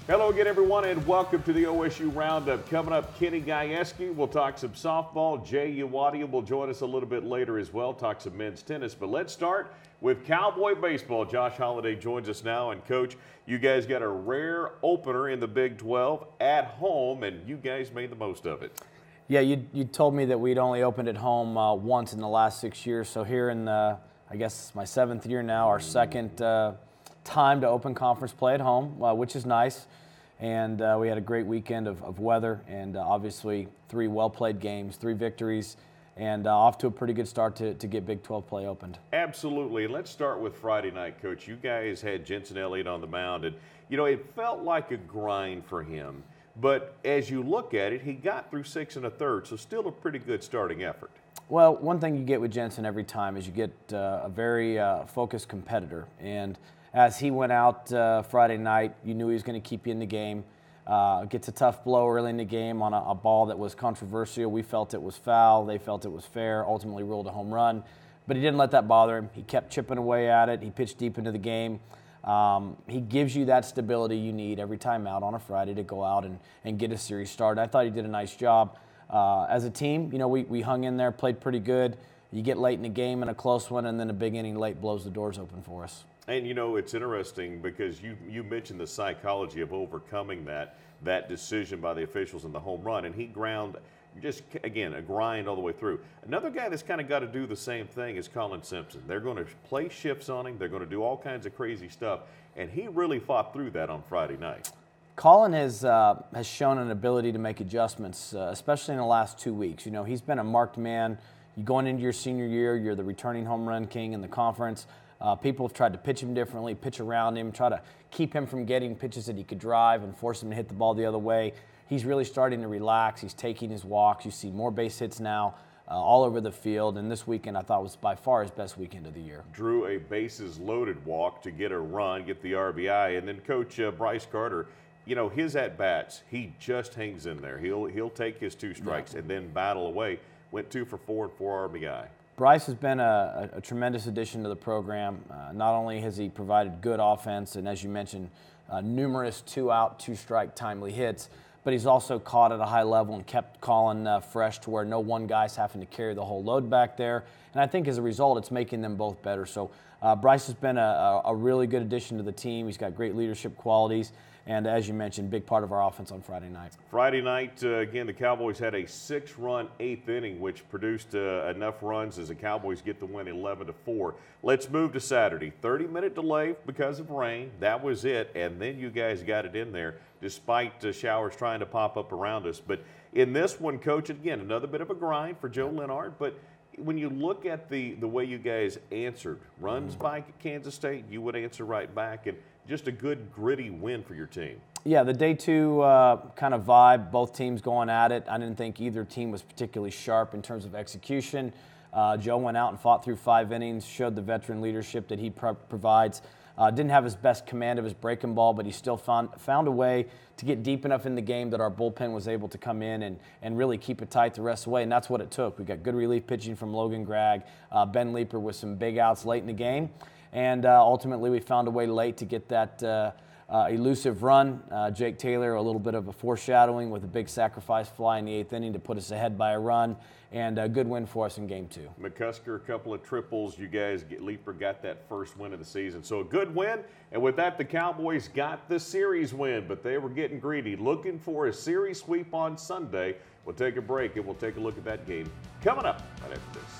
Hello again, everyone, and welcome to the OSU Roundup. Coming up, Kenny Gajewski will talk some softball. Jay Uwadia will join us a little bit later as well, talk some men's tennis. But let's start with Cowboy baseball. Josh Holliday joins us now. And, Coach, you guys got a rare opener in the Big 12 at home, and you guys made the most of it. Yeah, you told me that we'd only opened at home once in the last 6 years. So here in, I guess, my 7th year now, our second time to open conference play at home, which is nice. And we had a great weekend of weather and obviously 3 well-played games, 3 victories, and off to a pretty good start to get Big 12 play opened. Absolutely. Let's start with Friday night, Coach. You guys had Jensen Elliott on the mound, and, you know, it felt like a grind for him. But as you look at it, he got through 6 1/3, so still a pretty good starting effort. Well, one thing you get with Jensen every time is you get a very focused competitor. And as he went out Friday night, you knew he was going to keep you in the game. Gets a tough blow early in the game on a ball that was controversial. We felt it was foul. They felt it was fair. Ultimately ruled a home run. But he didn't let that bother him. He kept chipping away at it. He pitched deep into the game. He gives you that stability you need every time out on a Friday to go out and get a series started. I thought he did a nice job. As a team, you know, we hung in there, played pretty good. You get late in the game in a close one, and then a big inning late blows the doors open for us. And, you know, it's interesting because you mentioned the psychology of overcoming that decision by the officials in the home run, and he ground just, again, a grind all the way through. Another guy that's kind of got to do the same thing is Colin Simpson. They're going to play shifts on him. They're going to do all kinds of crazy stuff, and he really fought through that on Friday night. Colin has shown an ability to make adjustments, especially in the last 2 weeks. You know, he's been a marked man. You going into your senior year, you're the returning home run king in the conference. People have tried to pitch him differently, pitch around him, try to keep him from getting pitches that he could drive and force him to hit the ball the other way. He's really starting to relax. He's taking his walks. You see more base hits now all over the field. And this weekend I thought was by far his best weekend of the year. Drew a bases-loaded walk to get a run, get the RBI. And then Coach Bryce Carter, you know, his at-bats, he just hangs in there. He'll take his 2 strikes and then battle away. Went 2 for 4 and 4 RBI. Bryce has been a tremendous addition to the program. Not only has he provided good offense and, as you mentioned, numerous 2-out, 2-strike timely hits, but he's also caught at a high level and kept Colin fresh to where no one guy's having to carry the whole load back there. And I think as a result, it's making them both better. So Bryce has been a really good addition to the team. He's got great leadership qualities. And as you mentioned, big part of our offense on Friday night. Friday night, again, the Cowboys had a 6-run 8th inning, which produced enough runs as the Cowboys get the win 11-4. Let's move to Saturday. 30-minute delay because of rain. That was it. And then you guys got it in there despite showers trying to pop up around us. But in this one, Coach, again, another bit of a grind for Joe Leonard. But when you look at the way you guys answered, runs by Kansas State, you would answer right back. And just a good, gritty win for your team. Yeah, the day 2 kind of vibe, both teams going at it. I didn't think either team was particularly sharp in terms of execution. Joe went out and fought through 5 innings, showed the veteran leadership that he provides. Didn't have his best command of his breaking ball, but he still found a way to get deep enough in the game that our bullpen was able to come in and really keep it tight the rest of the way, and that's what it took. We got good relief pitching from Logan Gregg, Ben Leeper with some big outs late in the game. And ultimately, we found a way late to get that elusive run. Jake Taylor, a little bit of a foreshadowing with a big sacrifice fly in the 8th inning to put us ahead by a run, and a good win for us in Game 2. McCusker, a couple of triples. You guys, Leeper got that first win of the season. So a good win, and with that, the Cowboys got the series win, but they were getting greedy, looking for a series sweep on Sunday. We'll take a break, and we'll take a look at that game coming up right after this.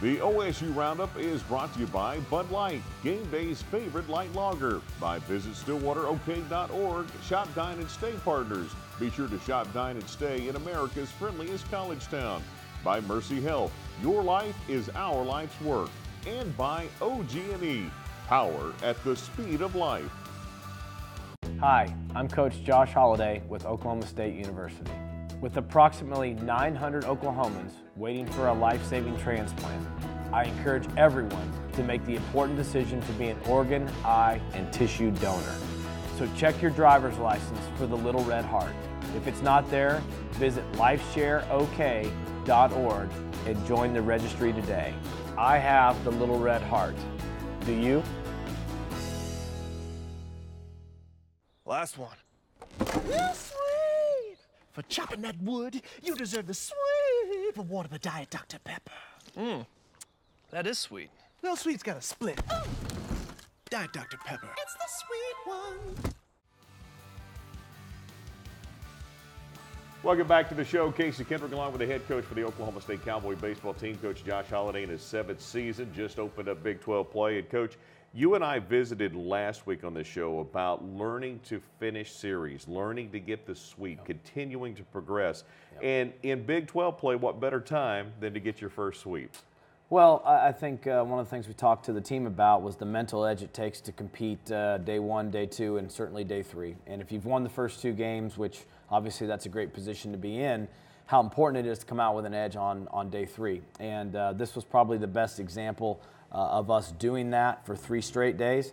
The OSU Roundup is brought to you by Bud Light, game day's favorite light lager. By Visit StillwaterOK.org, Shop, Dine, and Stay partners. Be sure to shop, dine, and stay in America's friendliest college town. By Mercy Health, your life is our life's work. And by OG&E, power at the speed of life. Hi, I'm Coach Josh Holliday with Oklahoma State University. With approximately 900 Oklahomans waiting for a life-saving transplant, I encourage everyone to make the important decision to be an organ, eye, and tissue donor. So check your driver's license for the Little Red Heart. If it's not there, visit lifeshareok.org and join the registry today. I have the Little Red Heart. Do you? Last one. Sweet! For chopping that wood, you deserve the sweet reward of a Diet Dr. Pepper. That is sweet. No, sweet's got a split. Diet Dr. Pepper. It's the sweet one. Welcome back to the show. Casey Kendrick along with the head coach for the Oklahoma State Cowboy baseball team, Coach Josh Holliday, in his 7th season, just opened up Big 12 play. And Coach, you and I visited last week on this show about learning to finish series, learning to get the sweep, continuing to progress. And in Big 12 play, what better time than to get your first sweep? Well, I think one of the things we talked to the team about was the mental edge it takes to compete day 1, day 2, and certainly day 3. And if you've won the first 2 games, which obviously that's a great position to be in, how important it is to come out with an edge on day 3. And this was probably the best example of us doing that for 3 straight days.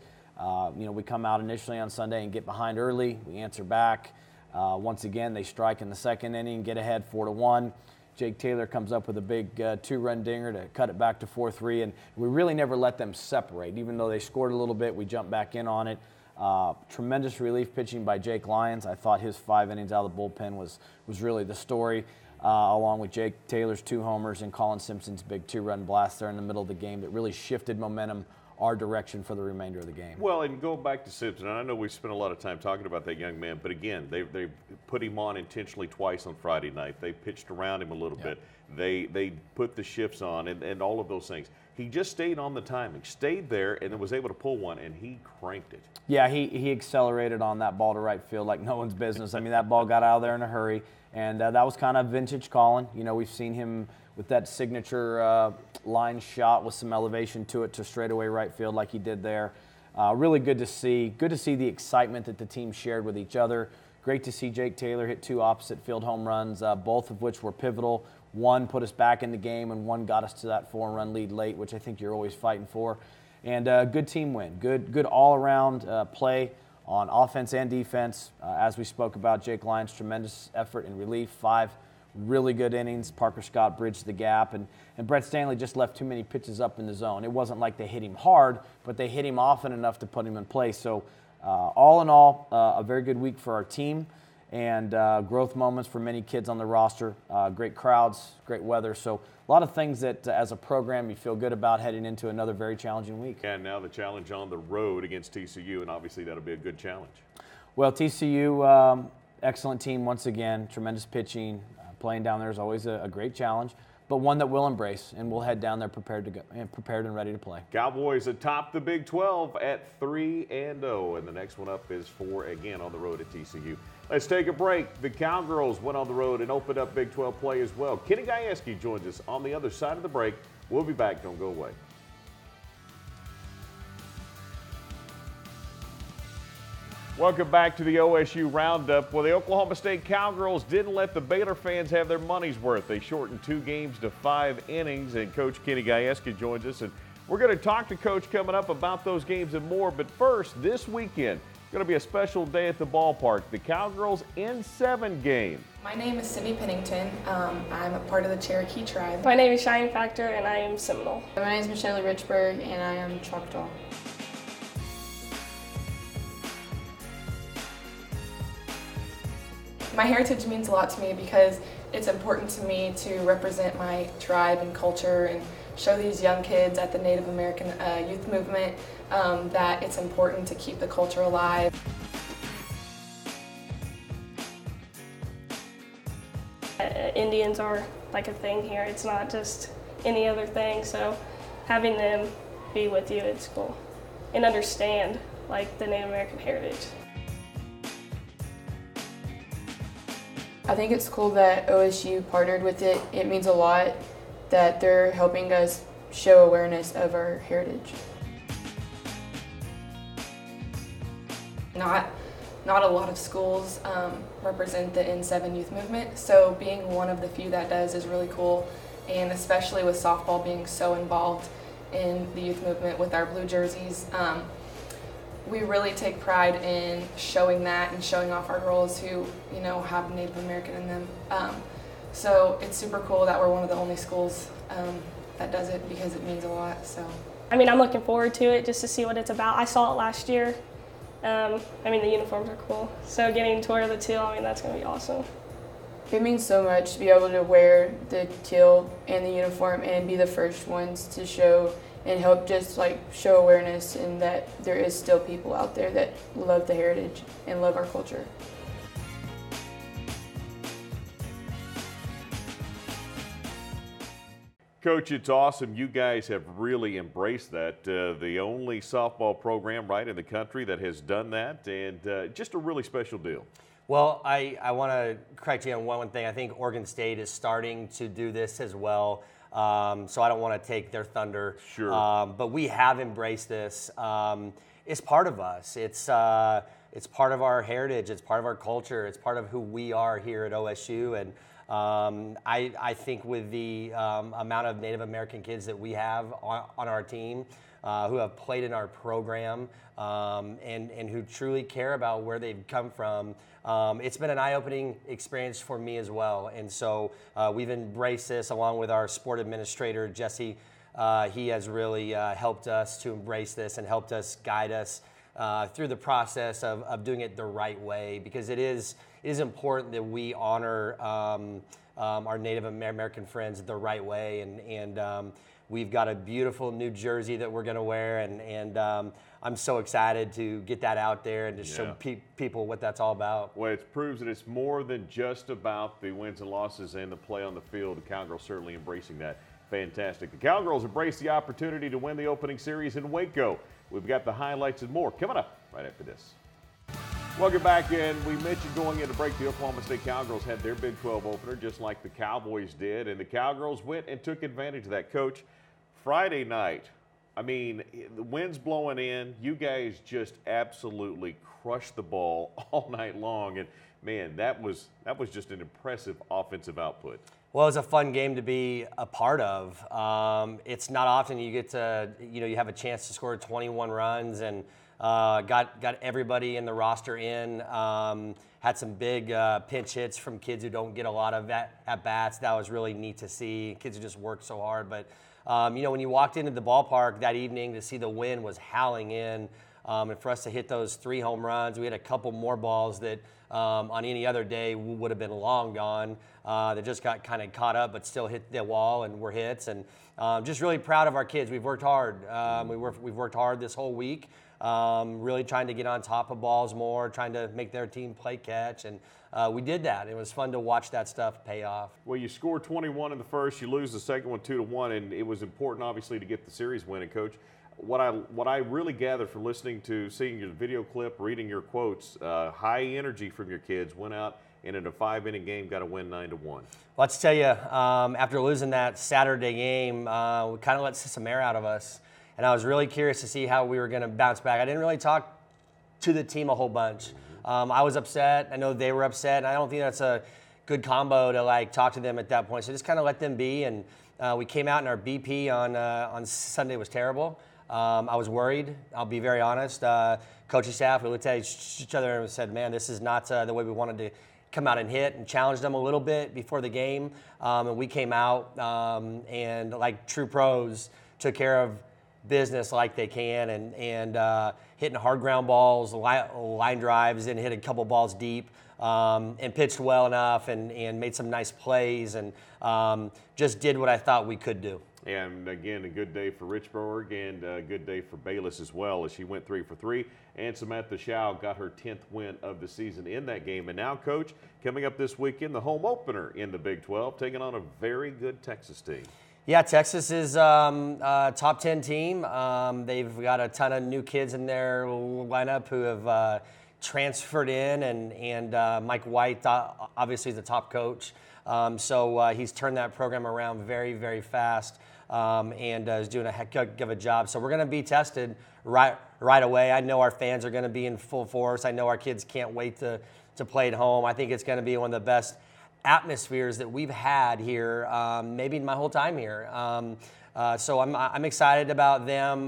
We come out initially on Sunday and get behind early. We answer back. Once again, they strike in the 2nd inning, get ahead 4-1. Jake Taylor comes up with a big 2-run dinger to cut it back to 4-3, and we really never let them separate. Even though they scored a little bit, we jumped back in on it. Tremendous relief pitching by Jake Lyons. I thought his 5 innings out of the bullpen was really the story, along with Jake Taylor's 2 homers and Colin Simpson's big 2-run blast there in the middle of the game that really shifted momentum our direction for the remainder of the game. Well, and go back to Simpson, and I know we've spent a lot of time talking about that young man, but again, they put him on intentionally twice on Friday night. They pitched around him a little bit. They put the shifts on and all of those things. He just stayed on the timing, stayed there, and then was able to pull one, and he cranked it. Yeah, he accelerated on that ball to right field like no one's business. I mean, that ball got out of there in a hurry, and that was kind of vintage Colin. We've seen him with that signature line shot with some elevation to it to straightaway right field like he did there. Really good to see. Good to see the excitement that the team shared with each other. Great to see Jake Taylor hit 2 opposite field home runs, both of which were pivotal. One put us back in the game, and one got us to that 4-run lead late, which I think you're always fighting for. And good team win. Good all-around play on offense and defense. As we spoke about, Jake Lyons, tremendous effort in relief, 5 really good innings. Parker Scott bridged the gap, and Brett Stanley just left too many pitches up in the zone. It wasn't like they hit him hard, but they hit him often enough to put him in place. So all in all, a very good week for our team, and growth moments for many kids on the roster. Great crowds, great weather. So a lot of things that as a program you feel good about heading into another very challenging week. And now the challenge on the road against TCU, and obviously that'll be a good challenge. Well, TCU, excellent team once again, tremendous pitching. Playing down there is always a great challenge, but one that we'll embrace, and we'll head down there prepared and ready to play. Cowboys atop the Big 12 at 3-0, and the next one up is 4 again on the road at TCU. Let's take a break. The Cowgirls went on the road and opened up Big 12 play as well. Kenny Gajewski joins us on the other side of the break. We'll be back. Don't go away. Welcome back to the OSU Roundup. Well, the Oklahoma State Cowgirls didn't let the Baylor fans have their money's worth. They shortened 2 games to 5 innings, and Coach Kenny Gajewski joins us. And we're going to talk to Coach coming up about those games and more. But first, this weekend, going to be a special day at the ballpark. The Cowgirls N7 game. My name is Cindy Pennington. I'm a part of the Cherokee tribe. My name is Cheyenne Factor, and I am Seminole. My name is Michelle Richburg, and I am Choctaw. My heritage means a lot to me because it's important to me to represent my tribe and culture and show these young kids at the Native American youth movement that it's important to keep the culture alive. Indians are like a thing here. It's not just any other thing, so having them be with you, it's cool. And understand like the Native American heritage. I think it's cool that OSU partnered with it. It means a lot that they're helping us show awareness of our heritage. Not a lot of schools represent the N7 youth movement, so being one of the few that does is really cool, and especially with softball being so involved in the youth movement with our blue jerseys. We really take pride in showing that and showing off our girls who, have Native American in them. So it's super cool that we're one of the only schools that does it because it means a lot. So. I mean, I'm looking forward to it just to see what it's about. I saw it last year, The uniforms are cool. So getting to wear the teal, that's going to be awesome. It means so much to be able to wear the teal and the uniform and be the first ones to show and help just show awareness and that there is still people out there that love the heritage and love our culture. Coach, it's awesome. You guys have really embraced that. The only softball program right in the country that has done that, and just a really special deal. Well, I want to correct you on one thing. I think Oregon State is starting to do this as well, so I don't want to take their thunder. Sure. But we have embraced this. It's part of us. It's part of our heritage. It's part of our culture. It's part of who we are here at OSU. And I think with the amount of Native American kids that we have on our team who have played in our program and who truly care about where they've come from, it's been an eye-opening experience for me as well. And so we've embraced this along with our sport administrator, Jesse. He has really helped us to embrace this and helped us guide us through the process of doing it the right way, because it is important that we honor our Native American friends the right way. And we've got a beautiful new jersey that we're going to wear, and I'm so excited to get that out there and to show people what that's all about. Well, it proves that it's more than just about the wins and losses and the play on the field. The Cowgirls certainly embracing that. Fantastic. The Cowgirls embrace the opportunity to win the opening series in Waco. We've got the highlights and more coming up right after this. Welcome back, and we mentioned going into break, the Oklahoma State Cowgirls had their Big 12 opener just like the Cowboys did, and the Cowgirls went and took advantage of that. Coach, Friday night, the wind's blowing in. You guys just absolutely crushed the ball all night long, and man, that was just an impressive offensive output. Well, it was a fun game to be a part of. It's not often you get to, you have a chance to score 21 runs, and got everybody in the roster in. Had some big pinch hits from kids who don't get a lot of at-bats. That was really neat to see. Kids who just work so hard. But, when you walked into the ballpark that evening to see the wind was howling in, and for us to hit those 3 home runs, we had a couple more balls that on any other day would have been long gone. That just got kind of caught up but still hit the wall and were hits. And just really proud of our kids. We've worked hard. We've worked hard this whole week, really trying to get on top of balls more, trying to make their team play catch. And we did that. It was fun to watch that stuff pay off. Well, you scored 21 in the first. You lose the second one 2-1, and it was important, obviously, to get the series win. And, Coach, what I really gathered from listening to, seeing your video clip, reading your quotes, high energy from your kids, went out and in a 5-inning game got a win 9-1. Well, let's tell you, after losing that Saturday game, we kind of let some air out of us. And I was really curious to see how we were going to bounce back. I didn't really talk to the team a whole bunch. I was upset. I know they were upset. And I don't think that's a good combo to talk to them at that point. So just kind of let them be. And we came out, and our BP on Sunday was terrible. I was worried. I'll be very honest. Coaching staff, we looked at each other and said, man, this is not the way we wanted to come out and hit, and challenge them a little bit before the game. And we came out and like true pros took care of business like they can, and hitting hard ground balls, line drives, and hit a couple balls deep, and pitched well enough, and made some nice plays, and just did what I thought we could do. And again, a good day for Richburg and a good day for Bayless as well, as she went 3 for 3. And Samantha Shaw got her 10th win of the season in that game. And now, Coach, coming up this weekend, the home opener in the Big 12, taking on a very good Texas team. Yeah, Texas is a top 10 team. They've got a ton of new kids in their lineup who have transferred in, and Mike White obviously is the top coach. So he's turned that program around very, very fast, and is doing a heck of a job. So we're going to be tested right away. I know our fans are going to be in full force. I know our kids can't wait to play at home. I think it's going to be one of the best atmospheres that we've had here, maybe in my whole time here. So I'm excited about them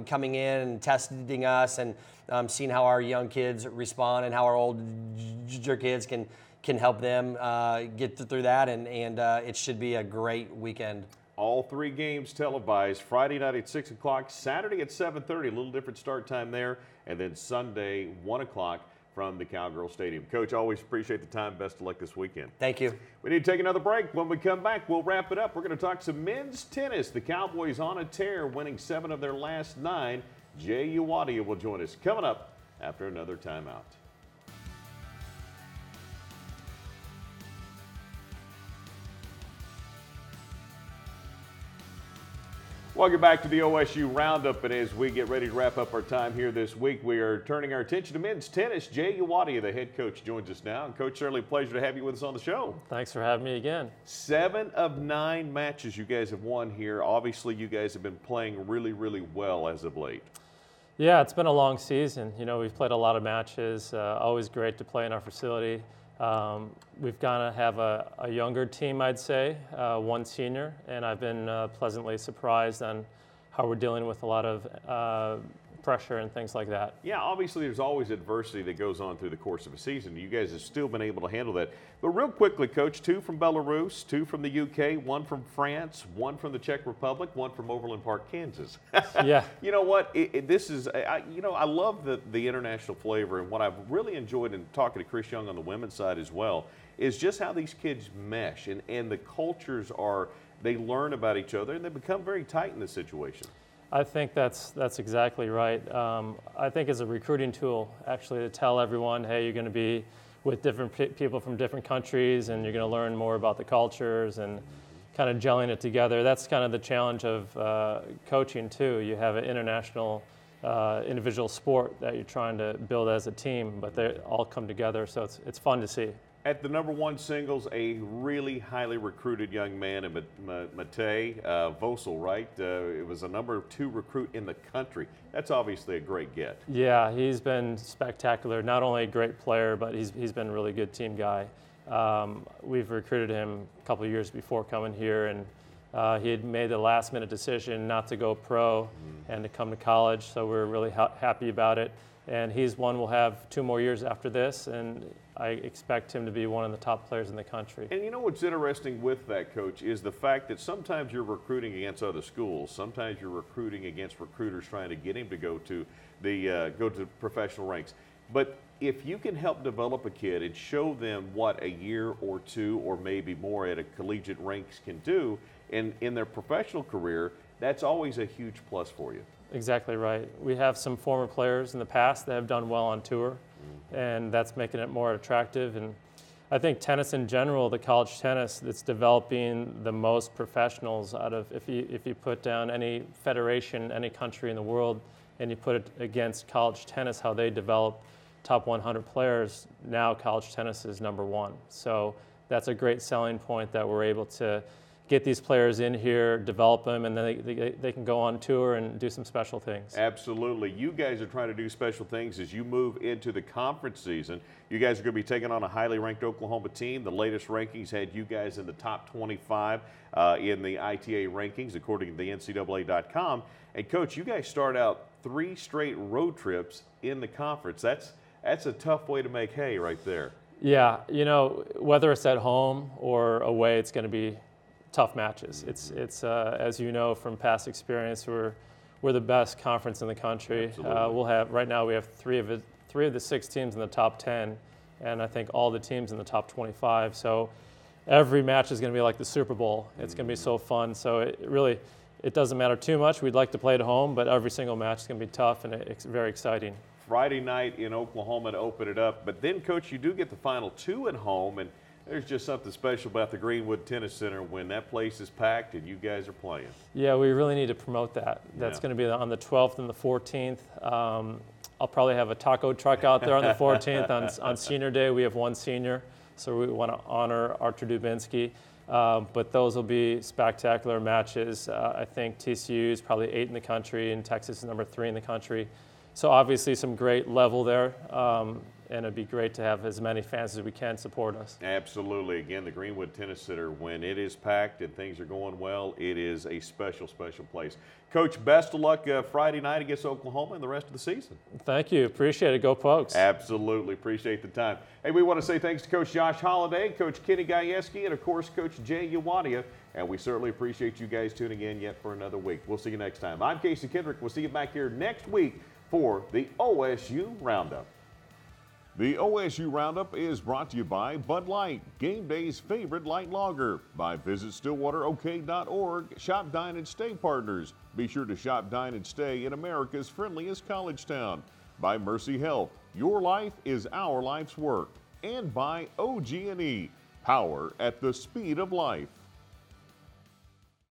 coming in and testing us, and seeing how our young kids respond and how our older kids can help them get through that, and it should be a great weekend. All 3 games televised, Friday night at 6 o'clock, Saturday at 7:30, a little different start time there, and then Sunday, 1 o'clock from the Cowgirl Stadium. Coach, always appreciate the time. Best of luck this weekend. Thank you. We need to take another break. When we come back, we'll wrap it up. We're going to talk some men's tennis. The Cowboys on a tear, winning 7 of their last 9. Jay Uwadia will join us coming up after another timeout. Welcome back to the OSU Roundup, and as we get ready to wrap up our time here this week, we are turning our attention to men's tennis. Jay Uwadia, the head coach, joins us now. And Coach, certainly a pleasure to have you with us on the show. Thanks for having me again. 7 of 9 matches you guys have won here. Obviously, you guys have been playing really, really well as of late. Yeah, it's been a long season. You know, we've played a lot of matches. Always great to play in our facility. We've got to have a younger team, I'd say, 1 senior, and I've been pleasantly surprised on how we're dealing with a lot of pressure and things like that. Yeah, obviously there's always adversity that goes on through the course of a season. You guys have still been able to handle that. But real quickly, Coach, 2 from Belarus, 2 from the UK, 1 from France, 1 from the Czech Republic, 1 from Overland Park, Kansas. Yeah. You know what? I love the international flavor, and what I've really enjoyed in talking to Chris Young on the women's side as well is just how these kids mesh, and the cultures they learn about each other, and they become very tight in this situation. I think that's exactly right. I think it's a recruiting tool, actually, to tell everyone, hey, you're going to be with different people from different countries, and you're going to learn more about the cultures and kind of gelling it together. That's kind of the challenge of coaching, too. You have an international individual sport that you're trying to build as a team, but they all come together, so it's fun to see. At the number 1 singles, a really highly recruited young man, Matej Vosel, right? It was a number 2 recruit in the country. That's obviously a great get. Yeah, he's been spectacular. Not only a great player, but he's been a really good team guy. We've recruited him a couple of years before coming here, and he had made the last-minute decision not to go pro and to come to college, so we're really happy about it. And he's one we'll have 2 more years after this, and I expect him to be one of the top players in the country. And you know what's interesting with that, Coach, is the fact that sometimes you're recruiting against other schools. Sometimes you're recruiting against recruiters trying to get him to go to the professional ranks. But if you can help develop a kid and show them what a year or 2 or maybe more at a collegiate ranks can do in their professional career, that's always a huge plus for you. Exactly right. We have some former players in the past that have done well on tour, and that's making it more attractive. And I think tennis in general, the college tennis, it's developing the most professionals out of, if you put down any federation, any country in the world, and you put it against college tennis, how they develop top 100 players, now college tennis is number 1. So that's a great selling point that we're able to get these players in here, develop them, and then they can go on tour and do some special things. Absolutely. You guys are trying to do special things as you move into the conference season. You guys are going to be taking on a highly ranked Oklahoma team. The latest rankings had you guys in the top 25 in the ITA rankings, according to the NCAA.com. And, Coach, you guys start out 3 straight road trips in the conference. That's a tough way to make hay right there. Yeah, you know, whether it's at home or away, it's going to be tough matches. It's as you know from past experience, we're the best conference in the country. We'll have right now we have three of the 6 teams in the top 10, and I think all the teams in the top 25. So every match is going to be like the Super Bowl. It's going to be so fun. So it doesn't matter too much. We'd like to play at home, but every single match is going to be tough, and it's very exciting. Friday night in Oklahoma to open it up, but then, Coach, you do get the final 2 at home, and there's just something special about the Greenwood Tennis Center when that place is packed and you guys are playing. Yeah, we really need to promote that. That's going to be on the 12th and the 14th. I'll probably have a taco truck out there on the 14th. On Senior Day, we have 1 senior, so we want to honor Artur Dubinsky. But those will be spectacular matches. I think TCU is probably 8 in the country, and Texas is number 3 in the country. So obviously some great level there. and it'd be great to have as many fans as we can support us. Absolutely. Again, the Greenwood Tennis Center, when it is packed and things are going well, it is a special, special place. Coach, best of luck Friday night against Oklahoma and the rest of the season. Thank you. Appreciate it. Go Pokes. Absolutely. Appreciate the time. Hey, we want to say thanks to Coach Josh Holliday, Coach Kenny Gajewski, and, of course, Coach Jay Uwania. And we certainly appreciate you guys tuning in yet for another week. We'll see you next time. I'm Casey Kendrick. We'll see you back here next week for the OSU Roundup. The OSU Roundup is brought to you by Bud Light, game day's favorite light lager. By visitstillwaterok.org, Shop, Dine, and Stay partners. Be sure to shop, dine, and stay in America's friendliest college town. By Mercy Health, your life is our life's work. And by OG&E, power at the speed of life.